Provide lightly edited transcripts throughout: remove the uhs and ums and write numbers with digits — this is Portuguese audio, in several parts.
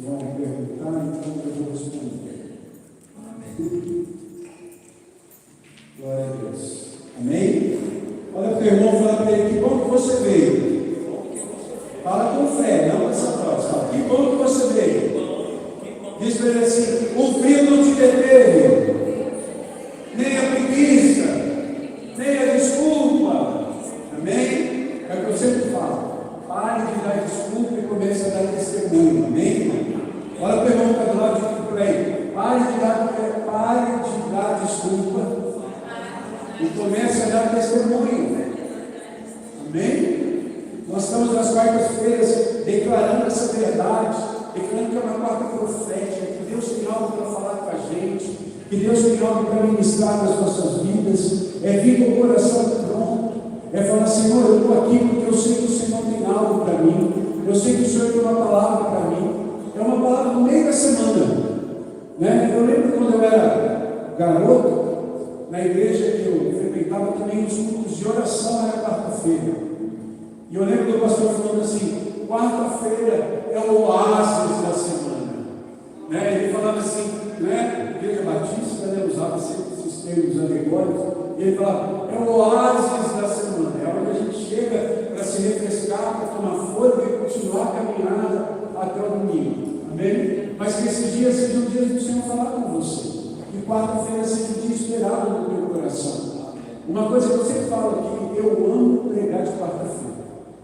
Vão perguntar, então eu vou responder. Amém. Glória a Deus. Amém? Olha para o irmão, fala para ele: que bom que você veio. Fala com fé, não com essa voz. Fala: que bom que você veio. Diz para ele assim: o frio não te deteve, nem a preguiça, nem a desculpa. Amém? É o que eu sempre falo. Pare de dar desculpa e comece a dar testemunho. Amém? Olha para o irmão que está do lado de aqui por aí. Pare de dar desculpa e comece a dar testemunho. Amém? Nós estamos nas quartas-feiras declarando essa verdade, declarando que é uma quarta profética, que Deus tem algo para falar com a gente, que Deus tem algo para ministrar nas nossas vidas. É vir com o coração pronto, é falar: Senhor, eu estou aqui porque eu sei que o Senhor tem algo para mim, eu sei que o Senhor tem uma palavra para mim. É uma palavra no meio da semana, né? Eu lembro quando eu era garoto, na igreja que eu frequentava também, os cultos de oração era quarta-feira. E eu lembro do pastor falando assim: quarta-feira é o oásis da semana, né? Ele falava assim, né? Igreja Batista, né? Usava sempre esses termos alegóricos. E ele falava: é o oásis da semana, é onde a gente chega para se refrescar, para tomar fôlego e continuar a caminhada até o domingo. Amém? Mas que esses dias sejam dias do Senhor falar com você. E quarta-feira seja um dia esperado no meu coração. Uma coisa que eu sempre falo aqui: eu amo pregar de quarta-feira.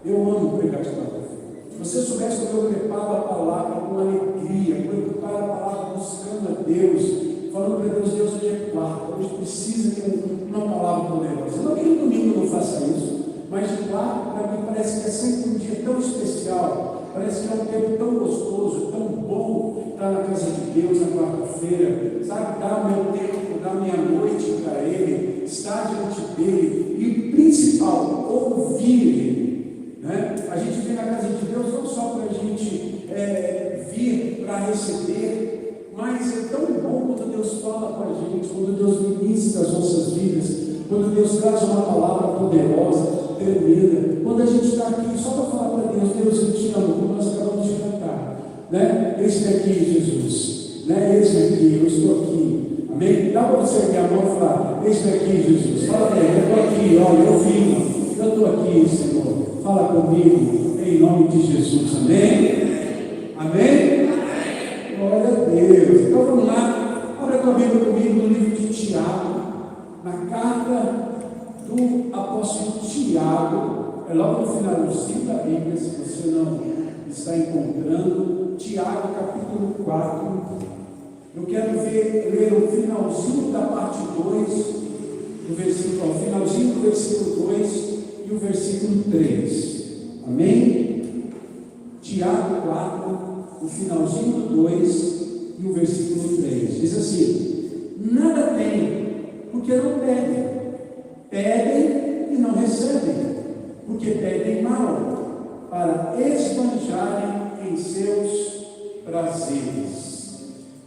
Eu amo pregar de quarta-feira. Se você soubesse que eu preparo a palavra com alegria, eu preparo a palavra buscando a Deus, falando para Deus: Deus, hoje é quarta, hoje precisa ter uma palavra poderosa. Não que no domingo eu não faça isso, mas de quarta, para mim, parece que é sempre um dia tão especial. Parece que é um tempo tão gostoso, tão bom estar na casa de Deus na quarta-feira, sabe? Dar o meu tempo, dar a minha noite para Ele, estar diante dEle e, o principal, ouvir Ele, né? A gente vem na casa de Deus não só para a gente vir para receber, mas é tão bom quando Deus fala com a gente, quando Deus ministra as nossas vidas, quando Deus traz uma palavra poderosa, tremenda, quando a gente está aqui só para falar para Deus: Deus, eu te amo, como nós acabamos de cantar, né? Eis-me aqui, Jesus, né? Eis-me aqui, eu estou aqui. Amém? Dá para você aqui a mão e falar: eis-me aqui, Jesus. Fala para ele: eu estou aqui, olha, eu vim, eu estou aqui, Senhor. Fala comigo, em nome de Jesus. Amém? Amém? Glória a Deus. Então vamos lá, abra tua Bíblia comigo no livro de Tiago, na carta do apóstolo Tiago. É logo no finalzinho da Bíblia, se você não está encontrando. Tiago, capítulo 4. Eu quero ler o finalzinho da parte 2, do versículo, o finalzinho do versículo 2 e o versículo 3. Amém? Tiago 4, o finalzinho do 2 e o versículo 3. Diz assim: nada tem, porque não pedem. Pedem e não recebem, porque pedem mal, para esbanjarem em seus prazeres.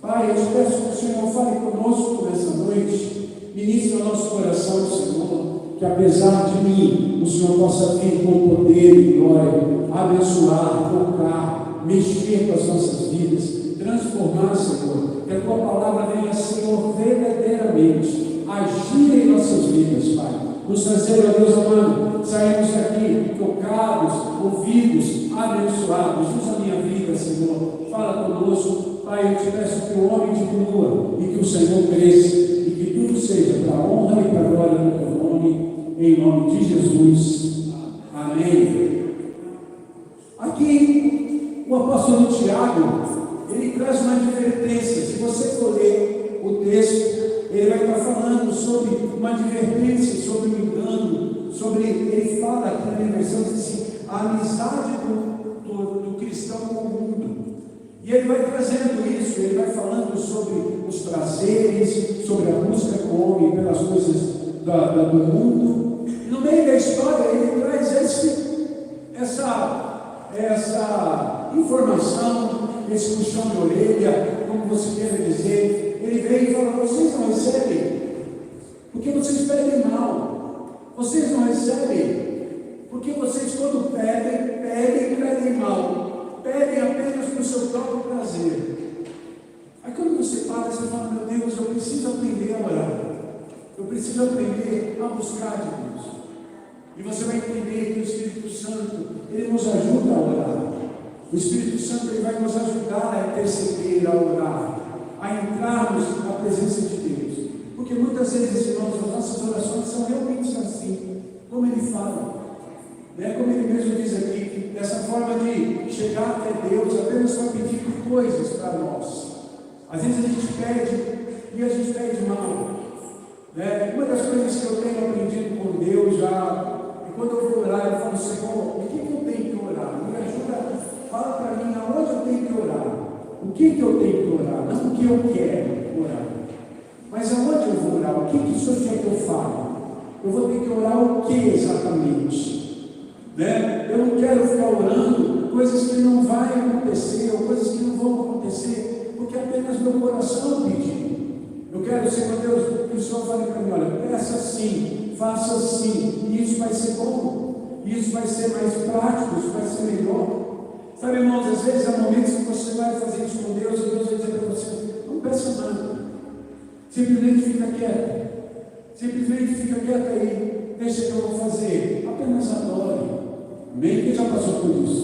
Pai, eu te peço que o Senhor fale conosco nessa noite, ministre o nosso coração, Senhor, que apesar de mim, o Senhor possa vir com poder e glória, abençoar, tocar, mexer com as nossas vidas, transformar, Senhor, que a Tua palavra venha, Senhor, verdadeiramente agir em nossas vidas, Pai. Nos trazer, ó Deus amado, saímos daqui tocados, ouvidos, abençoados. Usa a minha vida, Senhor. Fala conosco, Pai. Eu te peço que o homem diminua e que o Senhor cresça, e que tudo seja para a honra e para a glória do Teu nome, em nome de Jesus. Amém. Aqui, o apóstolo Tiago, ele traz uma advertência. Se você for ler o texto, ele vai estar falando sobre uma advertência, sobre um engano, sobre, ele fala aqui na minha versão, diz assim: a amizade do cristão com o mundo. E ele vai trazendo isso, ele vai falando sobre os prazeres, sobre a busca com o homem pelas coisas do mundo. E no meio da história ele traz essa informação, esse puxão de orelha, como você quer dizer. Ele vem e fala: vocês não recebem, porque vocês pedem mal. Vocês não recebem, porque vocês, quando pedem mal. Pedem apenas o seu próprio prazer. Aí quando você para, você fala, meu Deus, eu preciso aprender a orar. Eu preciso aprender a buscar de Deus. E você vai entender que o Espírito Santo, ele nos ajuda a orar. O Espírito Santo, ele vai nos ajudar a interceder, a orar, a entrarmos na presença de Deus. Porque muitas vezes, irmãos, as nossas orações são realmente assim, como ele fala. Como ele mesmo diz aqui, dessa forma de chegar até Deus apenas para pedir coisas para nós. Às vezes a gente pede e a gente pede mal. Uma das coisas que eu tenho aprendido com Deus já, é quando eu vou orar, eu falo, Senhor, o que eu tenho que orar? Me ajuda, fala para mim aonde eu tenho que orar. O que eu tenho que orar? Não o que eu quero orar. Mas aonde eu vou orar? O que o Senhor quer que eu fale? Eu vou ter que orar o que exatamente? Eu não quero ficar orando coisas que não vão acontecer, ou coisas que não vão acontecer, porque apenas meu coração pediu. Eu quero, Senhor Deus, que o Senhor fale para mim, olha, peça assim, faça assim, e isso vai ser bom, e isso vai ser mais prático, isso vai ser melhor. Sabe, irmãos, às vezes há momentos que você vai fazer isso com Deus, e Deus vai dizer para você, não peça nada, simplesmente fica quieto, aí, deixa que eu vou fazer, apenas adore. Amém? Quem já passou por isso?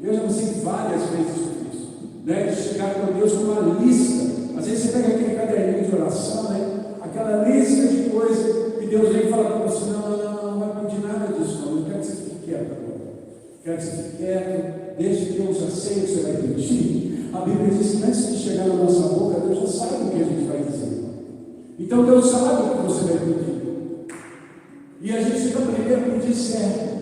Eu já passei várias vezes por isso, de chegar com Deus com uma lista. Às vezes você pega aquele caderninho de oração, aquela lista de coisas, e Deus vem falar para você, não vai pedir nada disso, não. Eu quero que você fique quieto agora. Quero que você fique quieto, deixe que Deus já sei o que você vai pedir. A Bíblia diz que antes de chegar na nossa boca, Deus já sabe o que a gente vai dizer. Então Deus sabe o que você vai pedir. E a gente tem que aprender a pedir certo,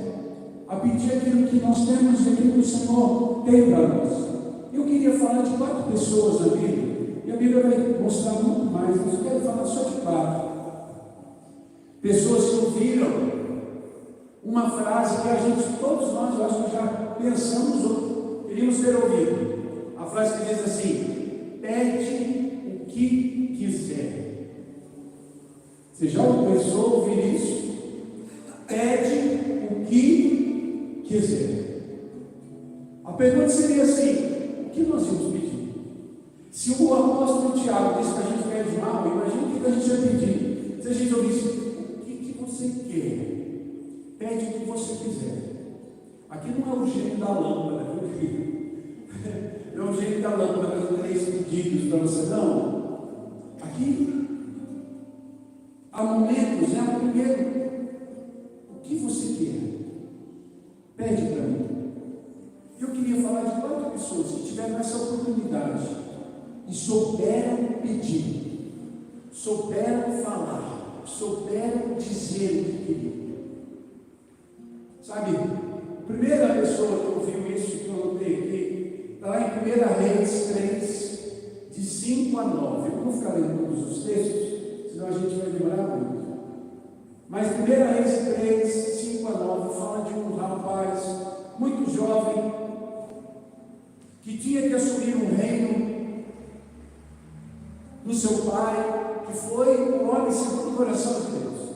a pedir aquilo que nós temos e aquilo que o Senhor tem para nós. Eu queria falar de 4 pessoas na Bíblia, e a Bíblia vai mostrar muito mais, mas eu quero falar só de 4. Pessoas que ouviram uma frase que a gente, todos nós, eu acho que já pensamos ou queríamos ter ouvido. A frase que diz assim: pede o que quiser. Você já pensou ouvir isso? Pede o que quiser. A pergunta seria assim: o que nós vamos pedir? Se o apóstolo Tiago disse que a gente pede mal, imagina o que a gente vai pedir. Se a gente ouvisse: o que você quer? Pede o que você quiser. Aqui não é o gênio da lâmpada, meu filho. Não é o gênio da lâmpada para os 3 pedidos para você, não. Aqui há momentos, o primeiro: o que você quer? Pede para mim. Eu queria falar de 4 pessoas que tiveram essa oportunidade e souberam pedir, souberam falar, souberam dizer o que queriam. Sabe, a primeira pessoa que ouviu isso, que eu notei aqui, está lá em 1 Reis 3, de 5 a 9. Eu não vou ficar lendo todos os textos, senão a gente vai demorar muito. Mas 1 Reis 3, 5 a 9, fala de um rapaz muito jovem, que tinha que assumir um reino do seu pai, que foi um homem segundo o coração de Deus.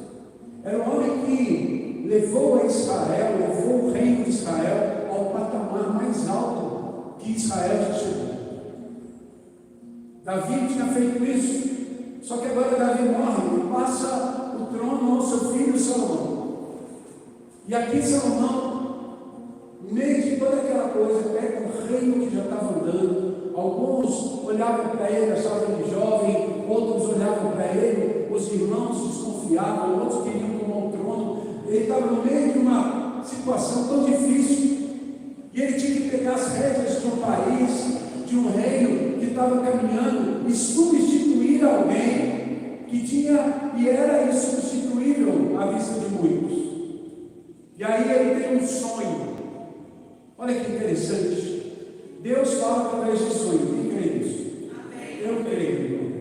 Era um homem que levou a Israel, levou o reino de Israel ao patamar mais alto que Israel já chegou. Davi tinha feito isso, só que agora Davi morre e passa o trono ao seu filho Salomão. E aqui Salomão, no meio de toda aquela coisa, pega um reino que já estava andando. Alguns olhavam para ele, achavam ele jovem, outros olhavam para ele, os irmãos desconfiavam, outros queriam tomar o trono. Ele estava no meio de uma situação tão difícil, e ele tinha que pegar as rédeas de um país, de um reino que estava caminhando, e substituir alguém que tinha e era insubstituível à vista de muitos. E aí ele tem um sonho. Olha que interessante. Deus fala através de sonho. Quem crê nisso? Amém. Eu creio, irmão.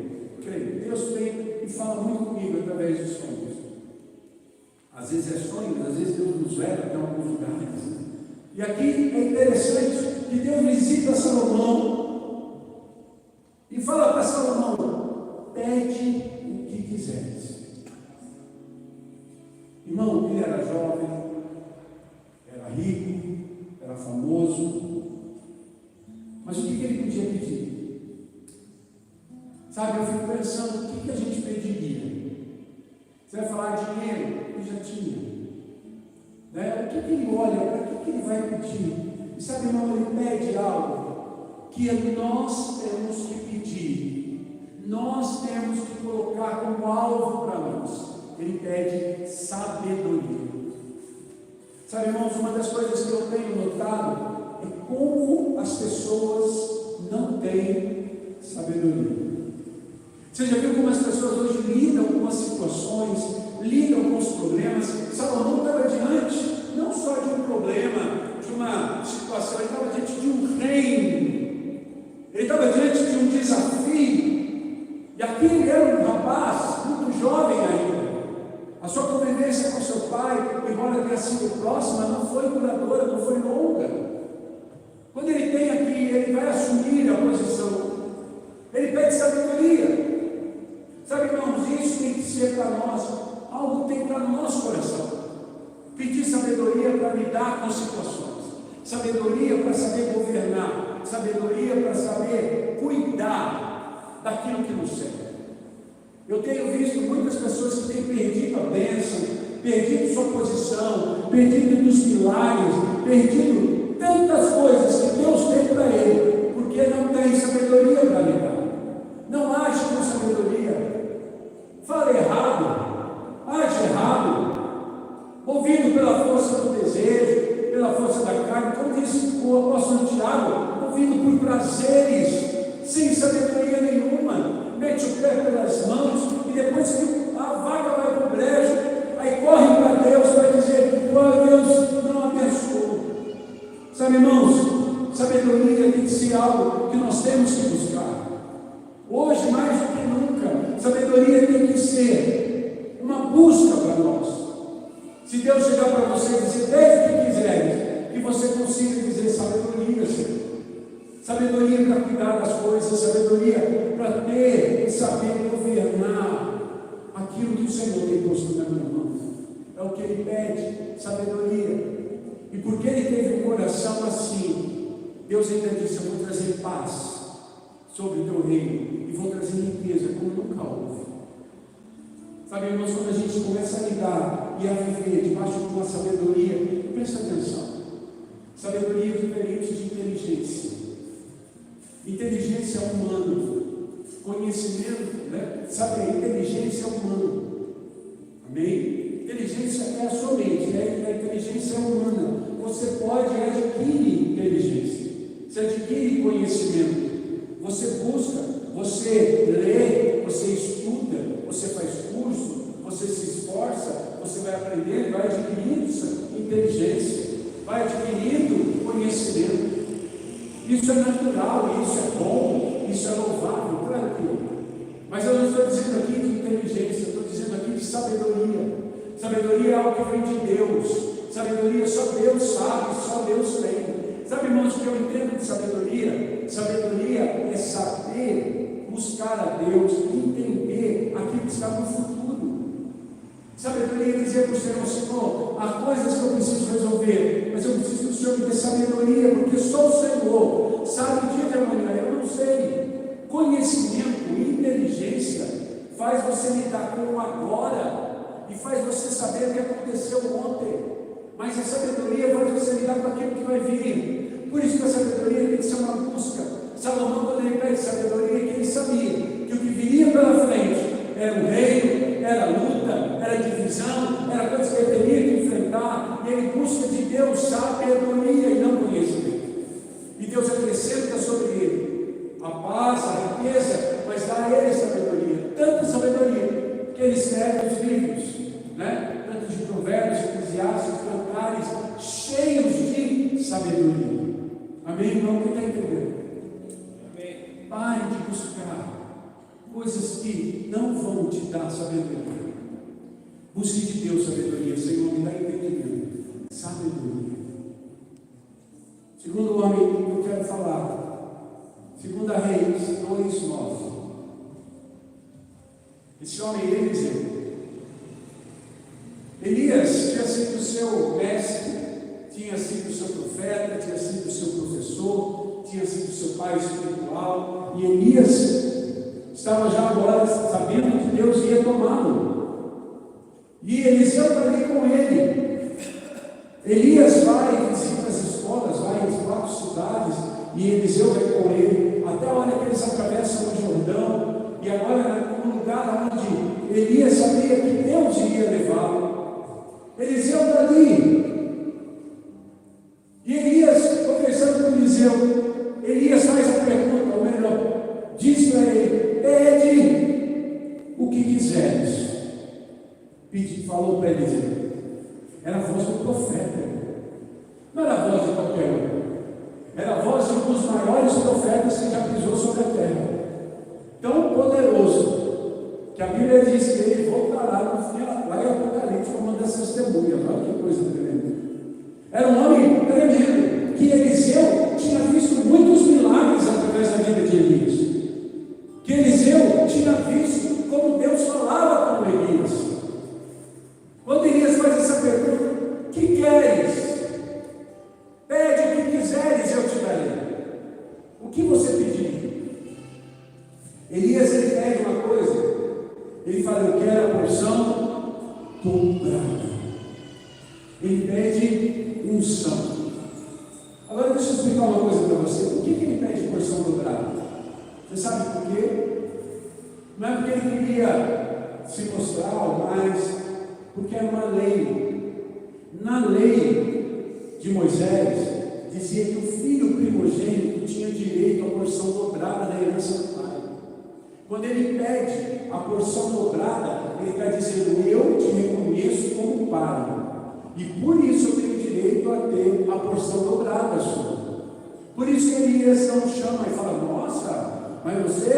Creio. Deus vem e fala muito comigo através de sonhos. Às vezes é sonho, às vezes Deus nos leva até alguns lugares. E aqui é interessante que Deus visita Salomão e fala para Salomão: pede o que quiseres. Irmão, ele era jovem, era rico, era famoso. Mas o que ele podia pedir? Sabe, eu fico pensando, o que a gente pediria? Você vai falar dinheiro? Ele já tinha. Né? O que ele olha? Para que ele vai pedir? E sabe, irmão, ele pede algo que nós temos que pedir. Nós temos que colocar como alvo para nós. Ele pede sabedoria. Sabe, irmãos, uma das coisas que eu tenho notado é como as pessoas não têm sabedoria. Você já viu como as pessoas hoje lidam com as situações, lidam com os problemas? Salomão estava diante não só de um problema, de uma situação, ele estava diante de um reino, ele estava diante de um desafio, e aqui ele era um rapaz muito jovem ainda. A sua convivência com seu pai, embora tenha sido próxima, não foi duradoura, não foi longa. Quando ele tem aqui, ele vai assumir a posição, ele pede sabedoria. Sabe, irmãos, isso tem que ser para nós, algo tem para no nosso coração. Pedir sabedoria para lidar com situações, sabedoria para saber governar, sabedoria para saber cuidar daquilo que nos serve. Eu tenho visto muitas pessoas que têm perdido a bênção, perdido sua posição, perdido dos milagres, perdido tantas coisas que Deus tem para ele, porque não tem sabedoria para lidar. Não age com sabedoria, fala errado, age errado, movido pela força do desejo, pela força da carne, como disse o apóstolo Tiago, movido por prazeres, sem sabedoria nenhuma, mete o pé pelas mãos, e depois que a vaga vai para o brejo, aí corre para Deus para dizer, oh Deus, não abençoou. Sabe, irmãos, sabedoria tem que ser algo que nós temos que buscar. Hoje, mais do que nunca, sabedoria tem que ser uma busca para nós. Se Deus chegar para você e dizer, desde o que quiseres, que você consiga dizer sabedoria, Senhor. Sabedoria para cuidar das coisas, sabedoria para ter e saber governar aquilo que o Senhor tem posto na minha mão. É o que ele pede, sabedoria. E porque ele teve um coração assim, Deus ainda disse, eu vou trazer paz sobre o teu reino, e vou trazer riqueza como nunca houve. Sabe, irmãos, quando a gente começa a lidar e a viver debaixo de uma sabedoria, presta atenção, sabedoria é diferente de inteligência. Inteligência é humana, conhecimento, né? Sabe, a inteligência é humana, amém? Inteligência é a sua mente, né? A inteligência é humana, você pode adquirir inteligência, você adquire conhecimento. Você busca, você lê, você estuda, você faz curso, você se esforça, você vai aprendendo, vai adquirindo inteligência, vai adquirindo conhecimento. Isso é natural, isso é bom, isso é louvável, claro que é. Mas eu não estou dizendo aqui de inteligência, eu estou dizendo aqui de sabedoria. Sabedoria é algo que vem de Deus. Sabedoria só Deus sabe, só Deus tem. Sabe, irmãos, o que eu entendo de sabedoria? Sabedoria é saber buscar a Deus, entender aquilo que está no futuro. Sabedoria é dizer para o Senhor, Senhor, há coisas que eu preciso resolver, mas eu preciso que o Senhor me dê sabedoria, porque só o Senhor sabe o dia de amanhã, eu não sei. Conhecimento, inteligência, faz você lidar com o agora, e faz você saber o que aconteceu ontem. Mas a sabedoria faz você lidar com aquilo que vai vir. Por isso que a sabedoria tem que ser uma busca. Salomão, quando ele pede sabedoria, que ele sabia que o que viria pela frente era o reino, era a luta, era a divisão, era coisas que ele teria que enfrentar. E ele busca de Deus sabedoria e não conhecimento. E Deus acrescenta sobre ele a paz, a riqueza, mas dá a ele sabedoria. Tanta sabedoria que ele escreve os livros, né? De provérbios, eclesiásticos, cantares, cheios de sabedoria. Amém, irmão? Quem está entendendo? Amém. Pare de buscar coisas que não vão te dar sabedoria. Busque de Deus sabedoria. Senhor, me dá entendimento. Sabedoria. Segundo homem que eu quero falar, 2 Reis 2:9. Esse homem, Elias tinha sido seu mestre, tinha sido seu profeta, tinha sido seu professor, tinha sido seu pai espiritual, e Elias estava já agora sabendo que Deus ia tomá-lo. E Eliseu está ali com ele. Elias vai e visita as escolas, vai às 4 cidades, e Eliseu vai com ele, até a hora que eles atravessam o Jordão, e agora no lugar onde Elias sabia que Deus iria levá-lo. Eliseu está ali. E Elias, conversando com Eliseu, Elias faz a pergunta, ou melhor, diz para ele: pede o que quiseres. Falou para Eliseu. Era a voz do profeta. Não era a voz de qualquer um. Era a voz de um dos maiores profetas que já pisou sobre a terra. Tão poderoso, que a Bíblia diz que ele voltará no final, lá em Apocalipse, como uma das testemunhas. Olha que coisa tremenda. Era um homem tremendo, que Eliseu tinha visto muitos milagres através da vida de Elias. Que Eliseu tinha visto como Deus falava com Elias. Quando Elias faz essa pergunta: que queres? Pede o que quiseres, eu te darei. O que você pedir? Elias, ele pede uma coisa. Ele fala: eu quero a porção dobrada. Ele pede unção. Agora deixa eu explicar uma coisa para você. Por que ele pede porção dobrada? Você sabe por quê? Não é porque ele queria se mostrar mais, porque era uma lei. Na lei de Moisés, dizia que o filho primogênito tinha direito à porção dobrada da herança do pai. Quando ele pede a porção dobrada, ele está dizendo: eu te reconheço como pai, e por isso eu tenho direito a ter a porção dobrada sua. Por isso que Elias não chama e fala: nossa, mas você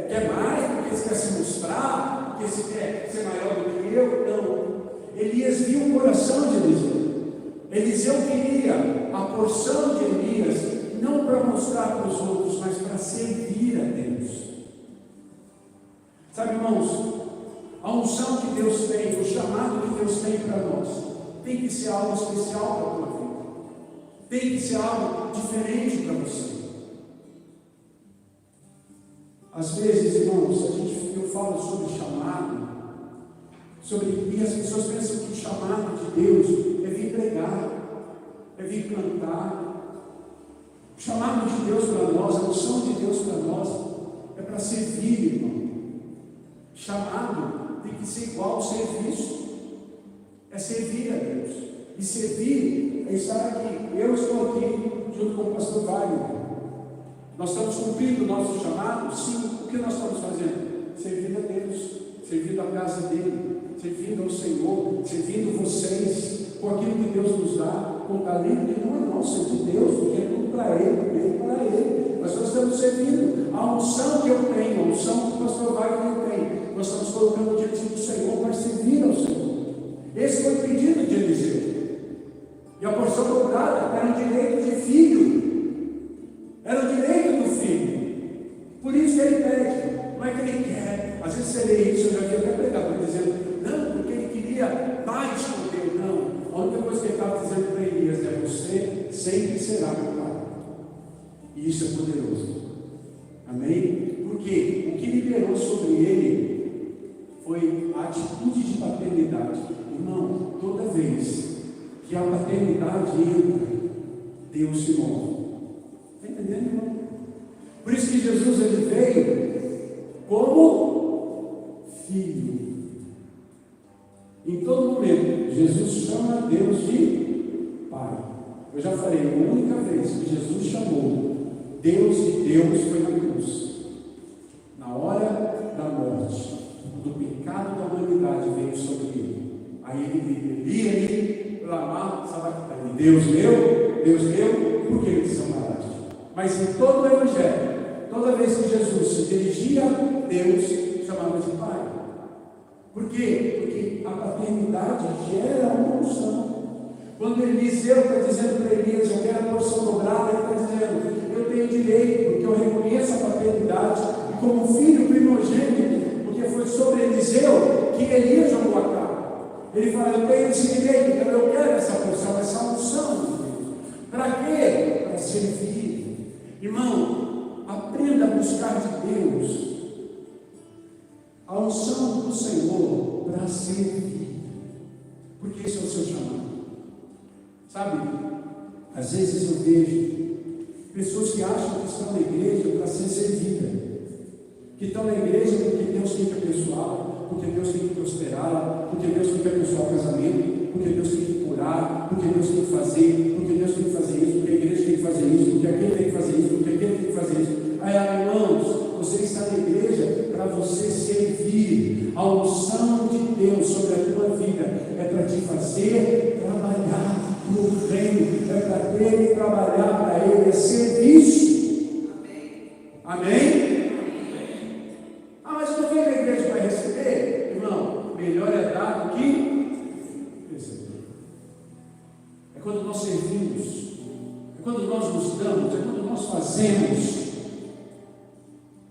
quer mais, porque você quer se mostrar, porque você quer ser maior do que eu. Não. Elias viu o coração de Eliseu. Eliseu queria a porção de Elias, não para mostrar para os outros, mas para servir a Deus. Sabe, irmãos, a unção que Deus tem, o chamado que Deus tem para nós, tem que ser algo especial para a tua vida. Tem que ser algo diferente para você. Às vezes, irmãos, eu falo sobre chamado, e as pessoas pensam que o chamado de Deus é vir pregar, é vir cantar. O chamado de Deus para nós, a unção de Deus para nós, é para servir, irmão. Chamado tem que ser igual ao serviço, é servir a Deus. E servir é estar aqui. Eu estou aqui junto com o pastor Wagner. Nós estamos cumprindo o nosso chamado? Sim. O que nós estamos fazendo? Servindo a Deus, servindo a casa dele, servindo ao Senhor, servindo vocês, com aquilo que Deus nos dá, com o talento que não é nosso, é de Deus, porque é tudo para Ele, para Ele. Mas nós estamos servindo. A unção que eu tenho, a unção que o pastor Wagner tem, nós estamos colocando diante do Senhor para servir ao Senhor. Esse foi o pedido de Eliseu. E a porção dobrada era o direito de filho. Era o direito do filho. Por isso que ele pede. Não é que ele quer. Às vezes você lê isso, eu já vi até pregador dizendo: não, porque ele queria mais com Deus. Não. A única coisa que ele estava dizendo para Elias é: você sempre será meu pai. E isso é poderoso. Amém? Porque o que liberou sobre ele foi a atitude de paternidade. Irmão, toda vez que a paternidade entra, Deus se move. Está entendendo, irmão? Por isso que Jesus, ele veio como filho. Em todo momento, Jesus chama Deus de Pai. Eu já falei, a única vez que Jesus chamou Deus de Deus foi na cruz. Na hora da morte, do pecado da humanidade veio sobre ele. Aí ele clamava, sabactani: Deus meu, por que me desamparaste? Mas em todo o Evangelho, toda vez que Jesus se dirigia a Deus, chamava de Pai. Por quê? Porque a paternidade gera uma unção. Quando Eliseu está dizendo para Elias: eu quero a porção dobrada, ele está dizendo: eu tenho direito, porque eu reconheço a paternidade, e como filho primogênito, porque foi sobre Eliseu que Elias jogou a cara. Ele fala: eu tenho esse direito, então eu quero essa porção, essa unção. Para quê? Para servir. buscar de Deus a unção do Senhor para servir, porque esse é o seu chamado. Sabe, às vezes eu vejo pessoas que acham que estão na igreja para ser servida, que estão na igreja porque Deus tem que abençoá-la, porque Deus tem que prosperá-la, porque Deus tem que abençoar o casamento, porque Deus tem que curar, porque Deus tem que fazer, porque Deus tem que fazer isso, porque a igreja tem que fazer isso, porque aquele tem que fazer isso, porque aquele tem que fazer isso. Aí, irmãos, você está na igreja para você servir. A unção de Deus sobre a tua vida é para te fazer trabalhar no reino, é para ter que trabalhar para Ele, é serviço. Amém? Ah, mas eu não venho na igreja para receber? Irmão, melhor é dar do que receber. É quando nós servimos, é quando nós nos damos, é quando nós fazemos.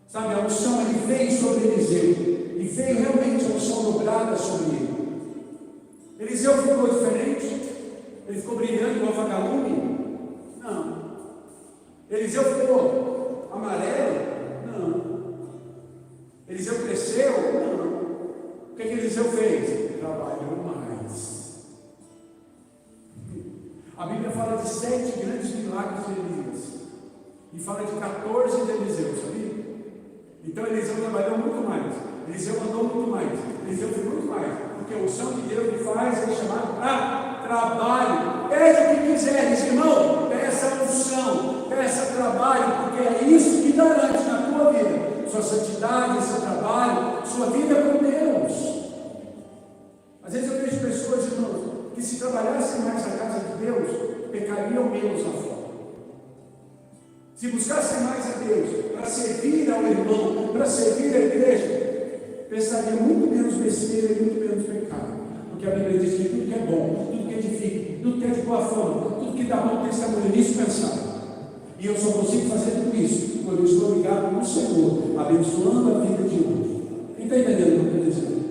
Sabe, a unção ele veio sobre Eliseu, e veio realmente a unção dobrada sobre ele. Eliseu ficou diferente? Ele ficou brilhando igual vagalume? Não. Eliseu ficou amarelo? Não. Eliseu cresceu? Não. O que Eliseu fez? Trabalhou mais. A Bíblia fala de 7 grandes milagres de Elias, e fala de 14 de Eliseu, sabia? Então Eliseu trabalhou muito mais, Eliseu andou muito mais, Eliseu fez muito mais, porque a unção de Deus lhe faz ele chamado para trabalho. Pede o que quiseres, irmão, peça unção, peça trabalho, porque é isso que garante na tua vida sua santidade, seu trabalho, sua vida com Deus. Às vezes eu vejo pessoas, irmãos, que se trabalhassem mais na casa de Deus, pecariam menos lá fora. Se buscassem mais a Deus, para servir ao irmão, para servir a igreja, pensariam muito menos besteira e muito menos pecado. Porque a Bíblia diz que tudo que é bom, tudo que edifica, tudo que é de boa fama, tudo que dá bom testemunho, nisso pensar. E eu só consigo fazer tudo isso quando eu estou ligado no Senhor, abençoando a vida de outros. Quem está entendendo o que eu estou dizendo?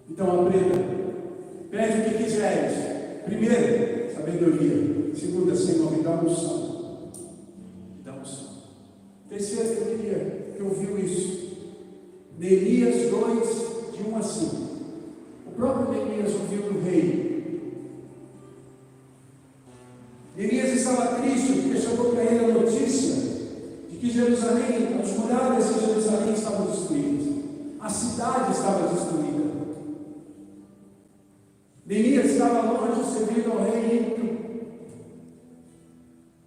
Então aprenda, pede o que quiseres. Primeiro, sabedoria. Segunda, Senhor, me dá unção. Me dá unção. Terceiro, eu queria que ouviu isso. Neemias 2, de 1 a 5. O próprio Neemias ouviu do rei. Neemias estava triste porque chegou para ele a notícia de que Jerusalém, as muralhas de Jerusalém estavam destruídas. A cidade estava destruída. Neemias estava longe servindo ao rei ímpio.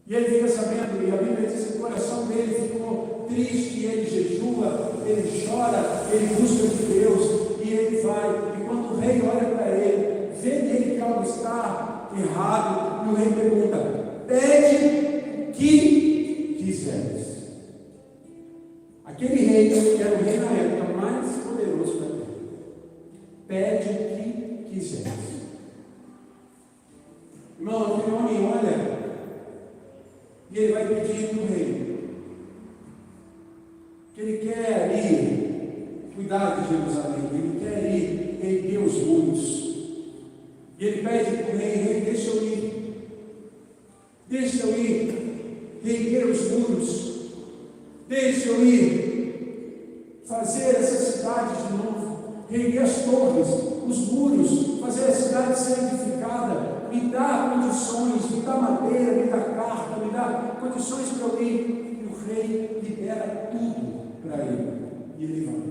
E ele fica sabendo, e a Bíblia diz que o coração dele ficou triste, ele jejua, ele chora, ele busca de Deus, e ele vai. E quando o rei olha para ele, vê nele que algo está errado, e o rei pergunta: pede o que quiseres. Aquele rei, que era o rei na época mais poderoso da terra, pede o que quiseres. Irmão, aquele homem olha, e ele vai pedir para o rei, que ele quer ir cuidar de Jerusalém, ele quer ir erguer os muros. E ele pede para o rei: deixa eu ir erguer os muros, deixa eu ir fazer essa cidade de novo, erguer as torres, os muros, fazer a cidade ser edificada. Me dá condições, me dá madeira, me dá carta, me dá condições para eu ir. E o rei libera tudo para ele. E ele vai.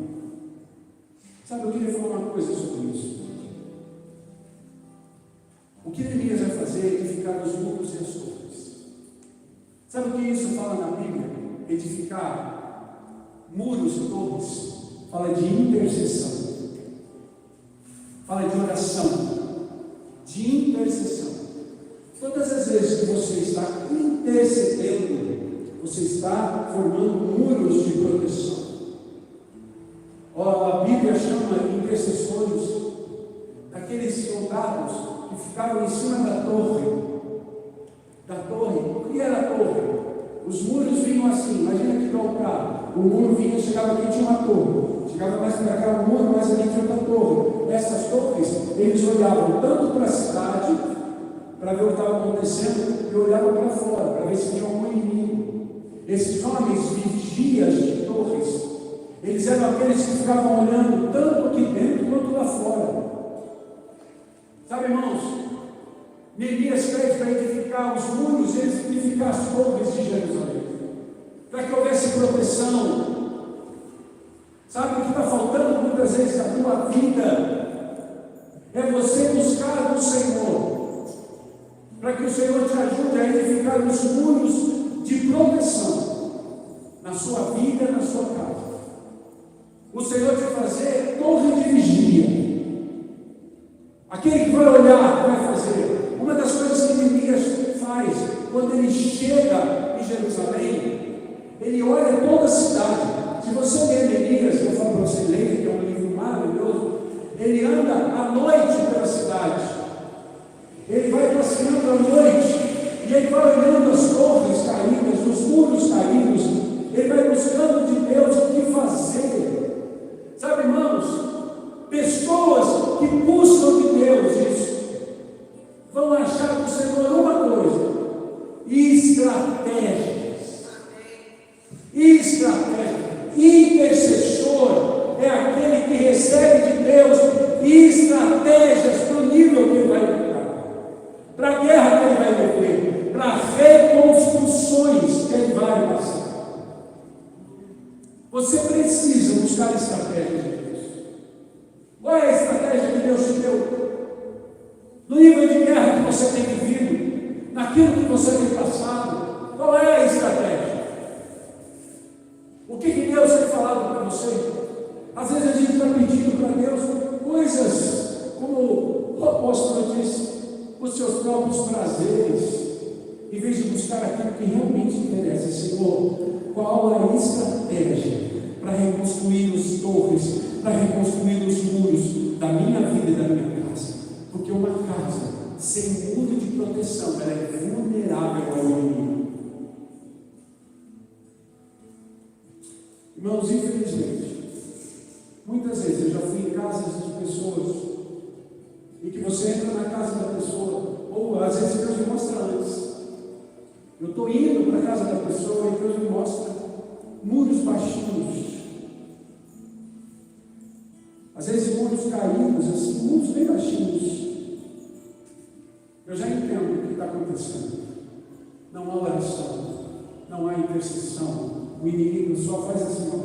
Sabe, eu queria falar uma coisa sobre isso. O que Neemias vai fazer é edificar os muros e as torres. Sabe o que isso fala na Bíblia? Edificar muros e torres. Fala de intercessão. Fala de oração. De intercessão. Todas as vezes que você está intercedendo, você está formando muros de proteção. A Bíblia chama intercessores daqueles soldados que ficavam em cima da torre. O que era a torre? Os muros vinham assim, imagina aqui do altar. O muro vinha, chegava aqui, tinha uma torre. Chegava mais para cá o muro, mais aqui tinha outra torre. Essas torres, eles olhavam tanto para a cidade, para ver o que estava acontecendo, e olhavam para fora, para ver se tinha algum inimigo. Esses homens, vigias de torres, eles eram aqueles que ficavam olhando tanto aqui dentro quanto lá fora. Sabe, irmãos, Neemias pede para edificar os muros, eles edificar as torres de Jerusalém, para que houvesse proteção. Sabe o que está faltando muitas vezes na tua vida? É você buscar no Senhor, para que o Senhor te ajude a edificar os muros de proteção na sua vida, na sua casa. O Senhor te fazer torre de vigia. Aquele que vai olhar, vai fazer. Uma das coisas que Neemias faz, quando ele chega em Jerusalém, ele olha toda a cidade. Se você ler Neemias, eu falo para você ler, que é um livro maravilhoso, ele anda à noite pela cidade. Ele vai passeando à noite, e ele vai olhando as torres caídas, os muros caídos, ele vai buscando de Deus o que fazer. Sabe, irmãos, pessoas que buscam de Deus isso, vão achar do Senhor uma coisa: estratégias. Intercessor é aquele que recebe de Deus estratégias para o nível que ele vai lutar, para a guerra que ele vai viver, para reconstruções que ele vai passar. Você precisa buscar estratégias de Deus. Qual é a estratégia que Deus te deu? No nível de guerra que você tem vivido, naquilo que você tem passado, qual é a estratégia? O que Deus tem falado para você? Às vezes a gente está pedindo para Deus coisas, como o apóstolo disse, os seus próprios prazeres, em vez de buscar aquilo que realmente interessa. Senhor, qual a estratégia para reconstruir as torres, para reconstruir os muros da minha vida e da minha casa? Porque uma casa sem muro de proteção, ela é vulnerável ao inimigo. Irmãos, infelizmente, muitas vezes eu já fui em casas de pessoas, e que você entra na casa da pessoa, ou às vezes Deus me mostra antes. Eu estou indo para a casa da pessoa e Deus me mostra muros baixinhos, às vezes muros caídos, assim, muros bem baixinhos. Eu já entendo o que está acontecendo. Não há oração, não há intercessão. O inimigo só faz assim, ó,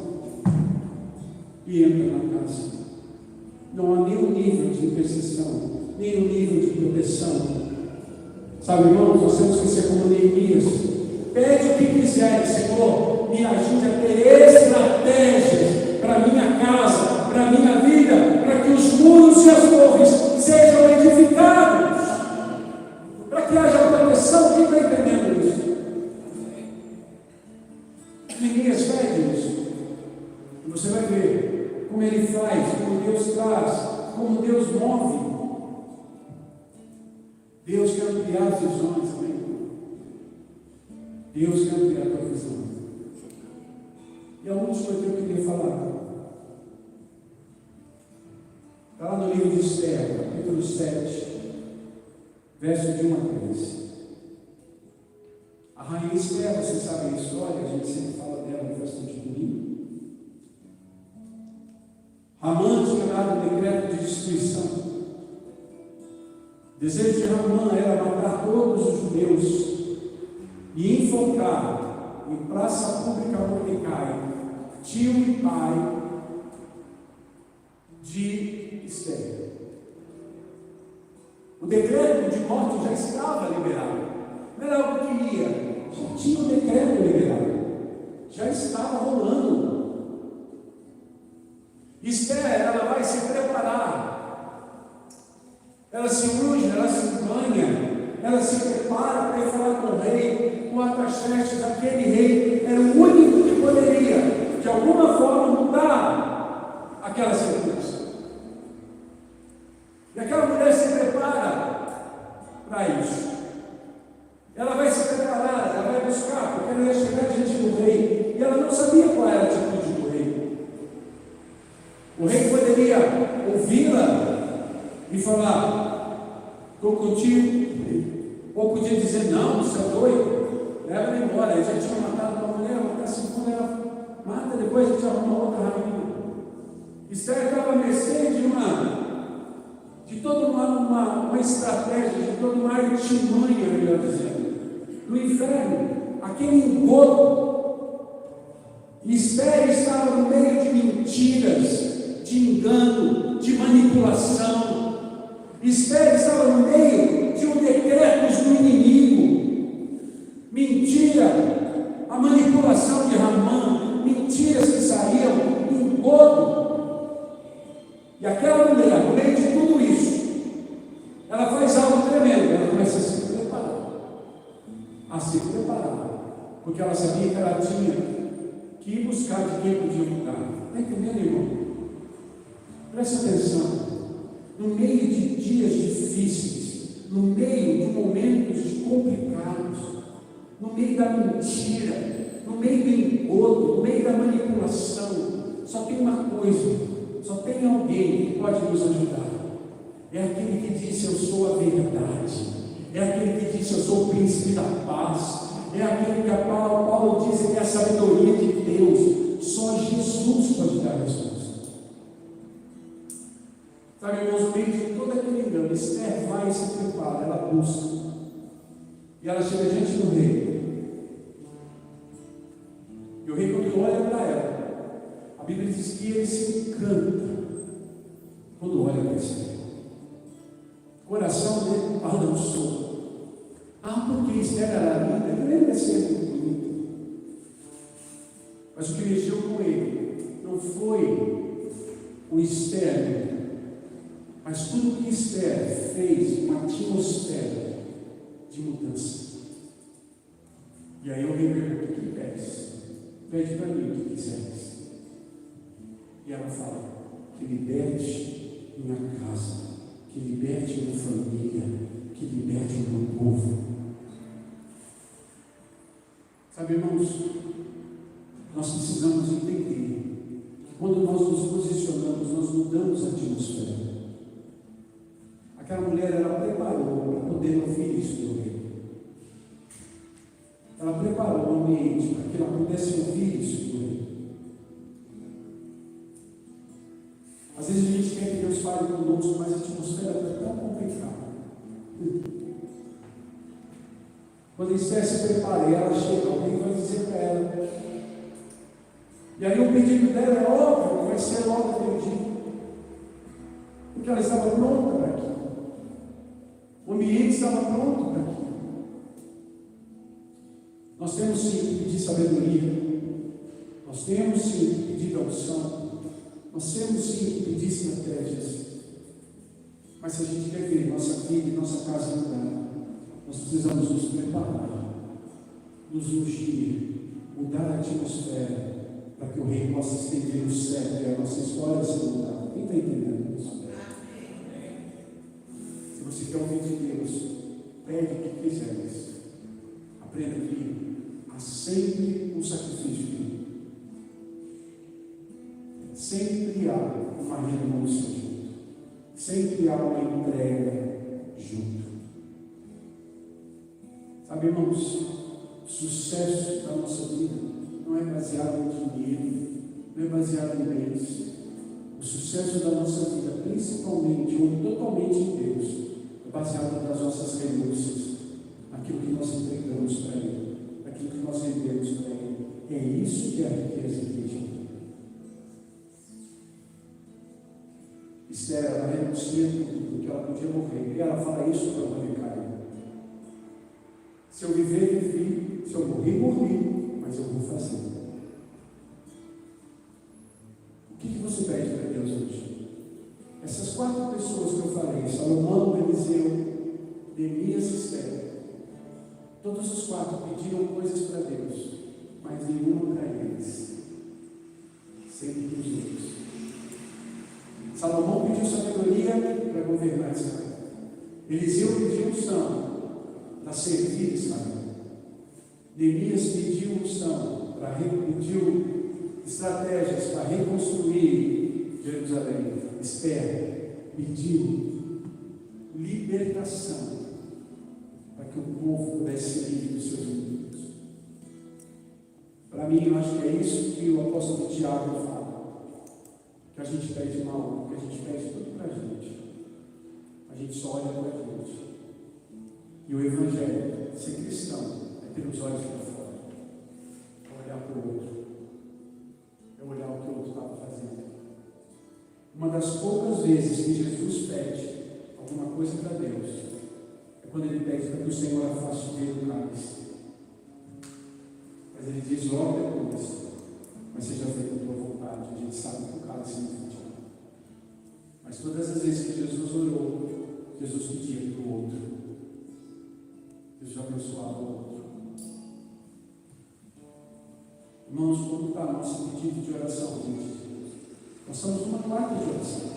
e entra na casa. Não há nenhum nível de intercessão, nenhum nível de proteção. Sabe, irmãos, nós temos que ser como Neemias. Pede o que quiser, Senhor, me ajude a ter estratégias para a minha casa, para a minha vida, para que os muros e as torres sejam edificados, para que haja proteção. Quem está entendendo isso? Neemias pede isso, e você vai ver como ele faz, como Deus traz, como Deus move. Deus quer ampliar as visões, amém? Deus quer ampliar a tua visão. E a última que eu queria falar, está lá no livro de Esther, capítulo 7, verso de 1 a 13. A rainha Esther, você sabe a história, a gente sempre fala dela no festa de domingo. Hamã tinha dado um decreto de destruição. O desejo de Hamã era matar todos os judeus e enforcar em praça pública Mordecai, tio e pai de Esther. O decreto de morte já estava liberado, não era algo que ia. Já tinha o decreto liberado, já estava rolando. Esther, ela vai se preparar, ela se unge, ela se banha, ela se prepara para ir falar com o rei, com Artaxerxes. Aquele rei era o único que poderia, de alguma forma, mudar aquela circunstância. E aquela mulher se prepara para isso. Ela vai se preparar, ela vai buscar, porque ela ia chegar diante do rei, e ela não sabia qual era a atitude do rei. O rei poderia ouvi-la e falar: estou contigo, ou podia dizer: não, você é doido, leva ela embora. Ele já tinha matado uma mulher, assim, quando ela mata, depois a gente arruma outra rainha. Esther estava à mercê de toda uma estratégia, de toda uma artimanha, melhor dizendo, do inferno, aquele engodo. Esther estava no meio de mentiras, de engano, de manipulação. Esther estava no meio de decretos do inimigo. Mentira, a manipulação de Ramã, mentiras que saíam, engodo. E aquela mulher, no meio de tudo isso, ela faz algo tremendo. Ela começa a se preparar, porque ela sabia que ela tinha que ir buscar de quem podia mudar. Está entendendo, irmão? Presta atenção. No meio de dias difíceis, no meio de momentos complicados, no meio da mentira, no meio do engodo, no meio da manipulação, só tem uma coisa, só tem alguém que pode nos ajudar. É aquele que disse: eu sou a verdade. É aquele que disse: eu sou o príncipe da paz. É aquele que Paulo diz que é a sabedoria de Deus. Só Jesus pode dar a resposta. Sabe, irmãos, no meio de todo aquele engano, Esther vai e se prepara, ela busca. E ela chega diante do rei. E o rei, quando olha para ela, a Bíblia diz que ele se encanta quando olha para Esther. O coração dele balançou. Porque Esther era linda, ele nem ia ser muito bonito. Mas o que mexeu com ele não foi o externo, mas tudo que Esther fez, uma atmosfera de mudança. E aí eu me pergunto: o que pedes? Pede para mim o que quiseres. E ela fala: que liberte minha casa, que liberte minha família, que liberte o meu povo. Sabe, irmãos, nós precisamos entender que quando nós nos posicionamos, nós mudamos a atmosfera. Aquela mulher, ela preparou para poder ouvir isso do rei. Ela preparou o ambiente para que ela pudesse ouvir isso do rei. Às vezes a gente quer que Deus fale conosco, mas a atmosfera está tão complicada. Quando Esther se prepara e ela chega, alguém vai dizer para ela. E aí o pedido dela é óbvio, vai ser logo atendido. Porque ela estava pronta para aquilo. O ambiente estava pronto para aquilo. Nós temos sim que pedir sabedoria. Nós temos sim que pedir unção. Nós temos sim que pedir estratégias. Mas se a gente quer ver nossa vida e nossa casa mudar, nós precisamos nos preparar, nos ungir, mudar a atmosfera, para que o rei possa estender o céu e a nossa história se mudar. Quem está entendendo isso? Se você quer ouvir de Deus, pede o que quiseres. Aprenda que há sempre um sacrifício. Sempre há uma renúncia junto. Sempre há uma entrega junto. Sabe, irmãos, o sucesso da nossa vida não é baseado em dinheiro, não é baseado em bens. O sucesso da nossa vida, principalmente ou totalmente em Deus, é baseado nas nossas renúncias, naquilo que nós entregamos para Ele, naquilo que nós rendemos para Ele. É isso que é a riqueza que a gente tem. Esther, ela renuncia tudo, porque ela podia morrer. E ela fala isso para Mordecai: se eu viver, vivi, se eu morrer, morri, mas eu vou fazer. O que você pede para Deus hoje? Essas 4 pessoas que eu falei, Salomão, Eliseu, Neemias e Esther, todos os 4 pediram coisas para Deus, mas nenhuma para eles, sempre para os outros. Salomão pediu sabedoria para governar Israel. Eliseu pediu unção para servir Israel. Neemias pediu unção, pediu estratégias para reconstruir Jerusalém. Esther pediu libertação para que o povo pudesse ser livre dos seus inimigos. Para mim, eu acho que é isso que o apóstolo Tiago fala. Que a gente pede mal, que a gente pede tudo para a gente. A gente só olha para a gente. E o Evangelho, ser cristão, é ter os olhos para fora. É olhar para o outro. É olhar o que o outro estava fazendo. Uma das poucas vezes que Jesus pede alguma coisa para Deus é quando ele pede para que o Senhor afaste dele o cálice. Mas ele diz logo depois: mas seja feita a tua vontade. A gente sabe que o cálice não funciona. Mas todas as vezes que Jesus orou, Jesus pedia para o outro. Jesus abençoava o outro. Irmãos, como está nosso pedido de oração, gente? Nós somos uma quarta de oração.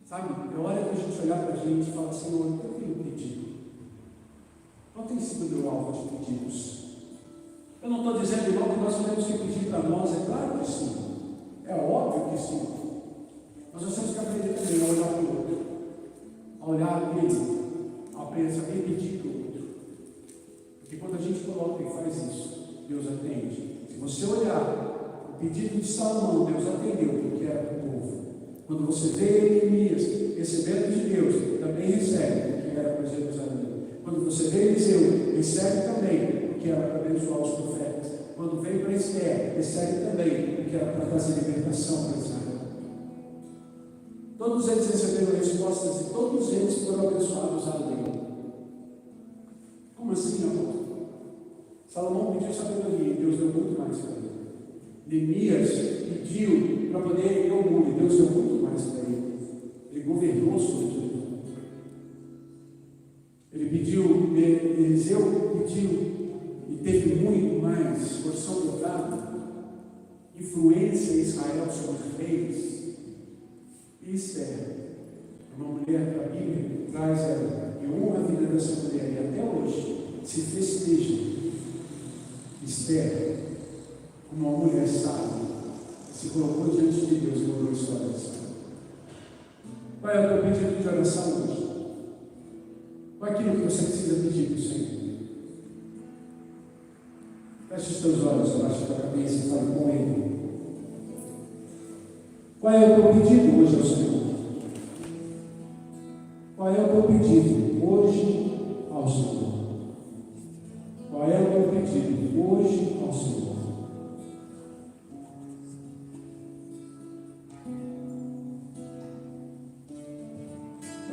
Sabe, é hora que a gente olhar para a gente e falar: Senhor, eu tenho pedido. Qual tem sido o meu alvo de pedidos? Eu não estou dizendo igual que nós temos que pedir para nós, é claro que sim. É óbvio que sim. Mas nós temos que aprender também a olhar para o outro. A olhar nele. A pensar e pedir para o outro. Porque quando a gente coloca e faz isso, Deus atende. Se você olhar o pedido de Salomão, Deus atendeu, porque era para o povo. Quando você vê Elias recebendo de Deus, também recebe, porque era para Jerusalém. Quando você vê Eliseu, recebe também, porque era para abençoar os profetas. Quando vem para Esther, recebe também, porque era para trazer libertação para Israel. Todos eles receberam respostas e todos eles foram abençoados além. Como assim, amor? Salomão pediu sabedoria e Deus deu muito mais para ele. Neemias pediu para poder ir ao mundo e Deus deu muito mais para ele. Ele governou sobre tudo. Ele pediu, Eliseu pediu e teve muito mais porção dobrada, influência em Israel sobre os reis. E Esther, uma mulher que a Bíblia traz ela e honra a vida dessa mulher, e até hoje se festeja Esther como uma mulher sábia, se colocou diante de Deus e mudou histórias. Qual é o teu pedido de oração hoje? Qual é aquilo que você precisa pedir para o Senhor? Feche os teus olhos abaixo da cabeça e fale com Ele. Qual é o teu pedido hoje ao Senhor? Qual é o teu pedido hoje ao Senhor? Qual é o teu pedido hoje ao Senhor?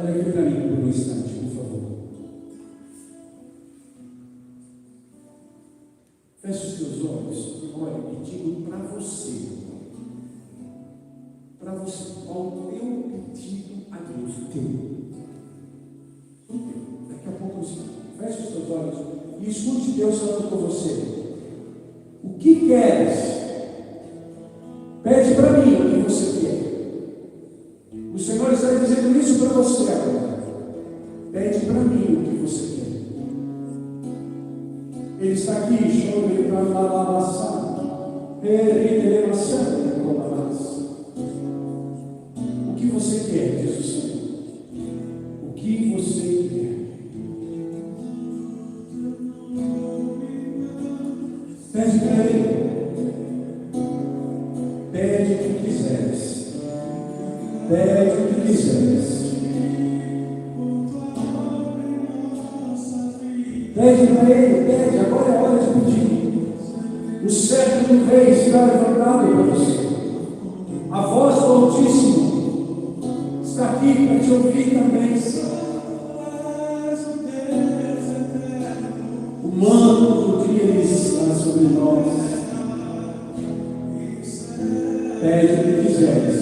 Olha aqui para mim por um instante, por favor. Feche os teus olhos e olhe pedindo para você. Para você, qual o teu pedido a Deus? O teu. Daqui a pouco você feche os teus olhos e escute Deus falando com você. O que queres? Pede para mim o que você quer. O Senhor está dizendo isso para você agora. Pede para mim o que você quer. Ele está aqui, chorando para falar, o que você quer, diz o Senhor? O que você quer? Pede para Ele. Pede o que quiseres. Pede o que quiseres. Pede para Ele, pede, agora é hora de pedir. O servo do Rei está levantado para você. A voz do Altíssimo está aqui para te ouvir também. O manto de Ele está sobre nós. Pede o que quiseres.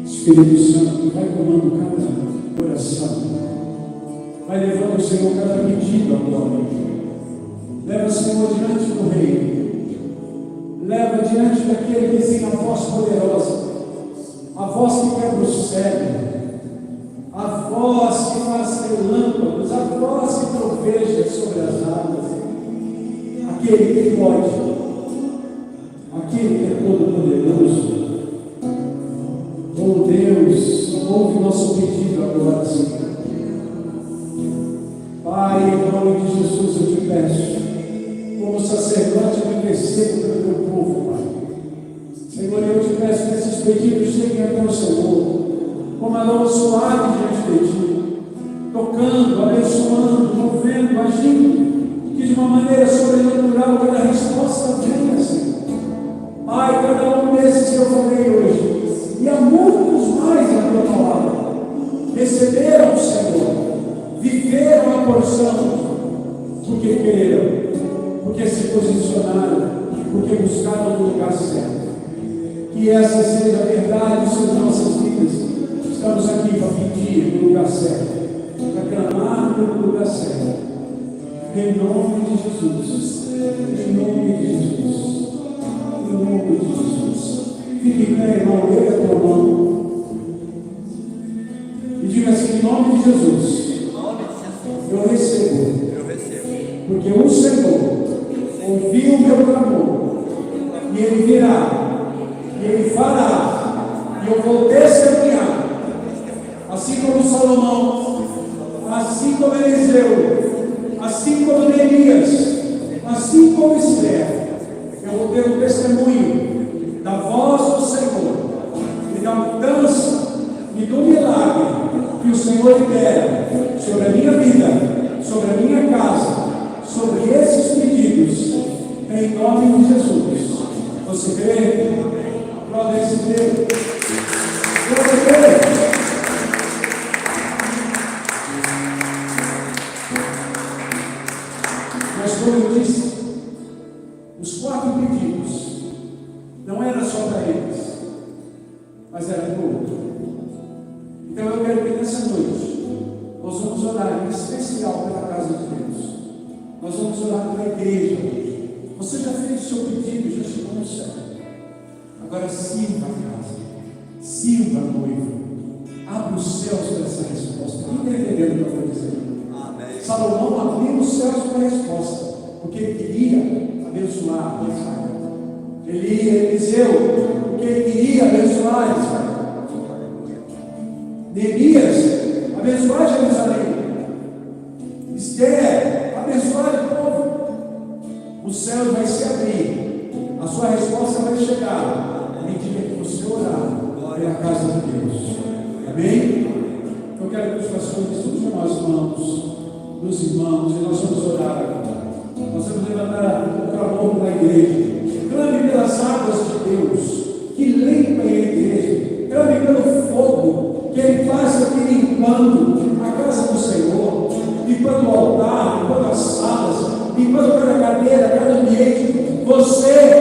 Espírito Santo, vai comando cada coração, vai levando o Senhor cada pedido agora. Leva o Senhor diante do Rei, leva diante daquele que tem a voz poderosa, a voz que quebra o céu, a voz que faz relâmpagos, a voz que troveja sobre as águas, aquele que pode, aquele que é todo poderoso. Oh Deus, ouve nosso pedido agora, Senhor. Pai, em nome de Jesus eu te peço, como sacerdote, eu intercedo pelo teu povo, Pai. Senhor, eu te peço que esses pedidos cheguem até o Senhor, como aroma suave diante de ti, tocando, abençoando, movendo, agindo, que de uma maneira sobrenatural cada resposta venha, Senhor. Pai, cada um desses que eu falei hoje, e há muitos mais na tua palavra, receberam o Senhor, viveram a porção, porque creram, porque se posicionaram, porque buscaram o lugar certo. Que essa seja a verdade sobre nossas vidas. Estamos aqui para pedir no lugar certo, para clamar no lugar certo. Em nome de Jesus. Em nome de Jesus. Em nome de Jesus. Fique em pé, irmão, erga a tua mão. E diga assim, em nome de Jesus. Eu recebo. Porque o Senhor ouviu o meu clamor. E Ele virá. E Ele fará, e eu vou testemunhar, assim como Salomão, assim como Eliseu, assim como Neemias, assim como Esther. Eu vou ter um testemunho da voz do Senhor, e da mudança, e do milagre que o Senhor libera sobre a minha vida, sobre a minha casa, sobre esses pedidos, em nome de Jesus. Você crê? Glória a Deus. Mas como eu disse, os 4 pedidos não eram só para eles, mas era para o outro. Então eu quero que nessa noite nós vamos orar em especial pela casa de Deus. Nós vamos orar pela igreja hoje. Você já fez o seu pedido, já chegou no céu. Agora sirva a casa, sirva a noiva, abra os céus para essa resposta. Quem está entendendo o que eu estou dizendo? Amém. Salomão abriu os céus para a resposta, porque ele queria abençoar Israel. Eliseu, porque ele queria abençoar Israel. Neemias, abençoar Jerusalém. Esther, abençoar o povo. O céu vai se abrir, a sua resposta vai chegar. Medida que você orar pela casa de Deus. Amém? Eu quero que os pastores sujam as mãos dos irmãos e nós vamos orar agora. Nós vamos levantar o clamor da igreja. Clame pelas águas de Deus que limpem a igreja. Clame pelo fogo que Ele faça aqui limpando a casa do Senhor, limpando o altar, limpando as salas, limpando cada cadeira, cada ambiente. Você